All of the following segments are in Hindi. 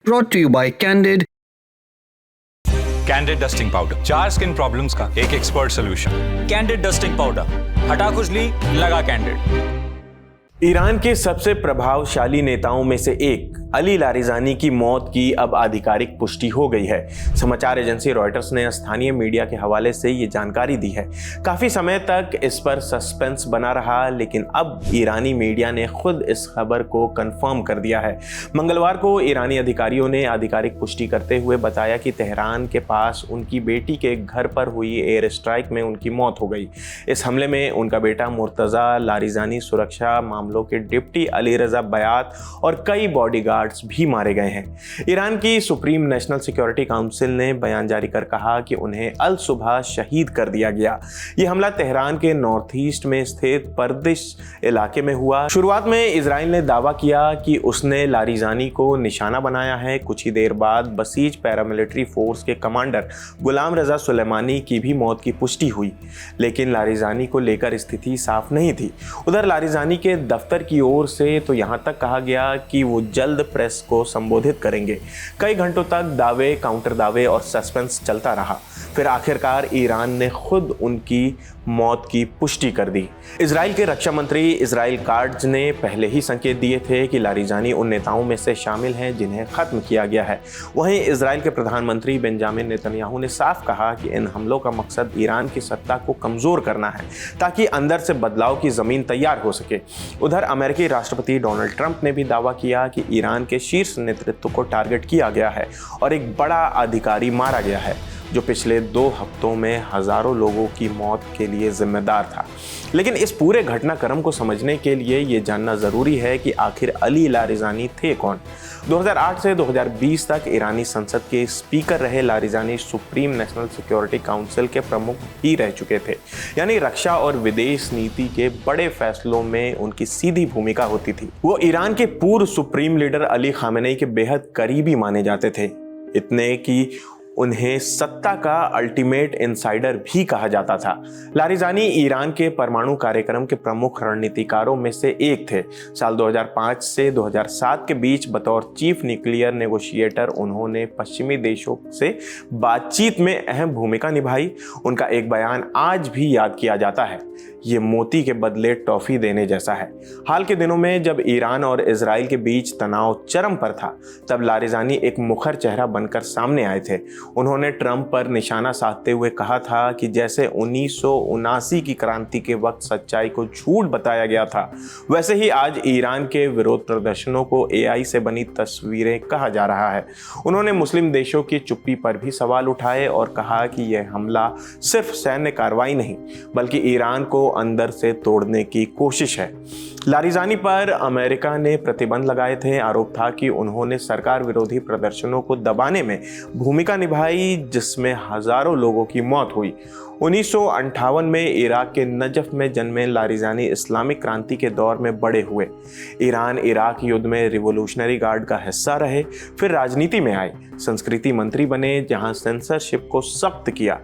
brought to you by Candid. Candid dusting powder, 4 skin problems का एक expert solution. Candid dusting powder, हटा खुजली, लगा कैंडिड। ईरान के सबसे प्रभावशाली नेताओं में से एक अली लारिजानी की मौत की अब आधिकारिक पुष्टि हो गई है। समाचार एजेंसी रॉयटर्स ने स्थानीय मीडिया के हवाले से ये जानकारी दी है। काफी समय तक इस पर सस्पेंस बना रहा, लेकिन अब ईरानी मीडिया ने खुद इस खबर को कंफर्म कर दिया है। मंगलवार को ईरानी अधिकारियों ने आधिकारिक पुष्टि करते हुए बताया कि तेहरान के पास उनकी बेटी के घर पर हुई एयर स्ट्राइक में उनकी मौत हो गई। इस हमले में उनका बेटा मुर्तजा लारिजानी, सुरक्षा मामलों के डिप्टी अली रजा बयात और कई बॉडीगार्ड्स भी मारे गए हैं। ईरान की सुप्रीम नेशनल सिक्योरिटी काउंसिल ने बयान जारी कर कहा कि उन्हें अल सुबह शहीद कर दिया गया। यह हमला तेहरान के नॉर्थ ईस्ट में स्थित पर्दिश इलाके में हुआ। शुरुआत में इजराइल ने दावा किया कि उसने लारिजानी को निशाना बनाया है। कुछ ही देर बाद बसीज पैरामिलिट्री फोर्स के कमांडर गुलाम रजा सुलेमानी की भी मौत की पुष्टि हुई, लेकिन लारिजानी को लेकर स्थिति साफ नहीं थी। उधर लारिजानी के दफ्तर की ओर से तो यहां तक कहा गया कि वो जल्द प्रेस को संबोधित करेंगे। कई घंटों तक दावे, काउंटर दावे और सस्पेंस चलता रहा। फिर आखिरकार ईरान ने खुद उनकी मौत की पुष्टि कर दी। इजराइल के रक्षा मंत्री इजराइल काट्ज ने पहले ही संकेत दिए थे कि लारिजानी उन नेताओं में से शामिल हैं जिन्हें खत्म किया गया है। वहीं इजराइल के प्रधानमंत्री बेंजामिन नेतन्याहू ने साफ कहा कि इन हमलों का मकसद ईरान की सत्ता को कमजोर करना है, ताकि अंदर से बदलाव की जमीन तैयार हो सके। उधर अमेरिकी राष्ट्रपति डोनाल्ड ट्रंप ने भी दावा किया कि ईरान के शीर्ष नेतृत्व को टारगेट किया गया है और एक बड़ा अधिकारी मारा गया है, जो पिछले 2 हफ्तों में हजारों लोगों की मौत के लिए जिम्मेदार था। लेकिन इस पूरे घटनाक्रम को समझने के लिए ये जानना जरूरी है कि आखिर अली लारिजानी थे कौन। 2008 से 2020 तक ईरानी संसद के स्पीकर रहे Larijani supreme national security council के प्रमुख भी रह चुके थे, यानी रक्षा और विदेश नीति के बड़े फैसलों में उनकी सीधी भूमिका होती थी। वो ईरान के पूर्व सुप्रीम लीडर अली खामेनेई के बेहद करीबी माने जाते थे, इतने कि उन्हें सत्ता का अल्टीमेट इनसाइडर भी कहा जाता था। लारिजानी ईरान के परमाणु कार्यक्रम के प्रमुख रणनीतिकारों में से एक थे। साल 2005 से 2007 के बीच बतौर चीफ न्यूक्लियर नेगोशिएटर उन्होंने पश्चिमी देशों से बातचीत में अहम भूमिका निभाई। उनका एक बयान आज भी याद किया जाता है, ये मोती के बदले टॉफी देने जैसा है। हाल के दिनों में जब ईरान और इजराइल के बीच तनाव चरम पर था, तब लारिजानी एक मुखर चेहरा बनकर सामने आए थे। उन्होंने ट्रंप पर निशाना साधते हुए कहा था कि जैसे 1979 की क्रांति के वक्त सच्चाई को झूठ बताया गया था, वैसे ही आज ईरान के विरोध प्रदर्शनों को एआई से बनी तस्वीरें कहा जा रहा है। उन्होंने मुस्लिम देशों की चुप्पी पर भी सवाल उठाए और कहा कि यह हमला सिर्फ सैन्य कार्रवाई नहीं, बल्कि ईरान को अंदर से तोड़ने की कोशिश है। लारिजानी पर अमेरिका ने प्रतिबंध लगाए थे। आरोप था कि उन्होंने सरकार विरोधी प्रदर्शनों को दबाने में भूमिका निभाई, जिसमें हजारों लोगों की मौत हुई। 1958 में इराक के नजफ में जन्मे लारिजानी इस्लामिक क्रांति के दौर में बड़े हुए। ईरान इराक युद्ध में रिवोल्यूशनरी गार्ड का हिस्सा रहे, फिर राजनीति में आए, संस्कृति मंत्री बने जहां सेंसरशिप को सख्त किया,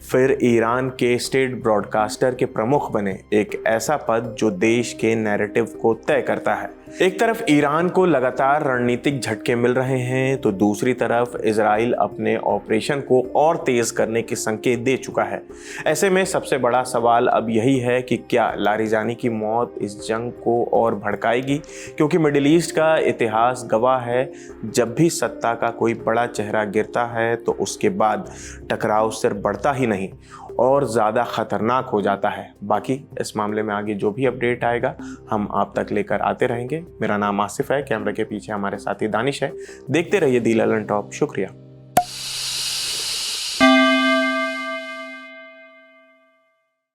फिर ईरान के स्टेट ब्रॉडकास्टर के प्रमुख बने, एक ऐसा पद जो देश के नैरेटिव को तय करता है। एक तरफ ईरान को लगातार रणनीतिक झटके मिल रहे हैं, तो दूसरी तरफ इजराइल अपने ऑपरेशन को और तेज करने के संकेत दे चुका है। ऐसे में सबसे बड़ा सवाल अब यही है कि क्या लारिजानी की मौत इस जंग को और भड़काएगी, क्योंकि मिडिल ईस्ट का इतिहास गवाह है, जब भी सत्ता का कोई बड़ा चेहरा गिरता है तो उसके बाद टकराव सिर्फ बढ़ता ही नहीं और ज़्यादा खतरनाक हो जाता है। बाकी इस मामले में आगे जो भी अपडेट आएगा हम आप तक लेकर आते रहेंगे। मेरा नाम आसिफ है, कैमरे के पीछे हमारे साथी दानिश है। देखते रहिए दी ललन टॉप। शुक्रिया।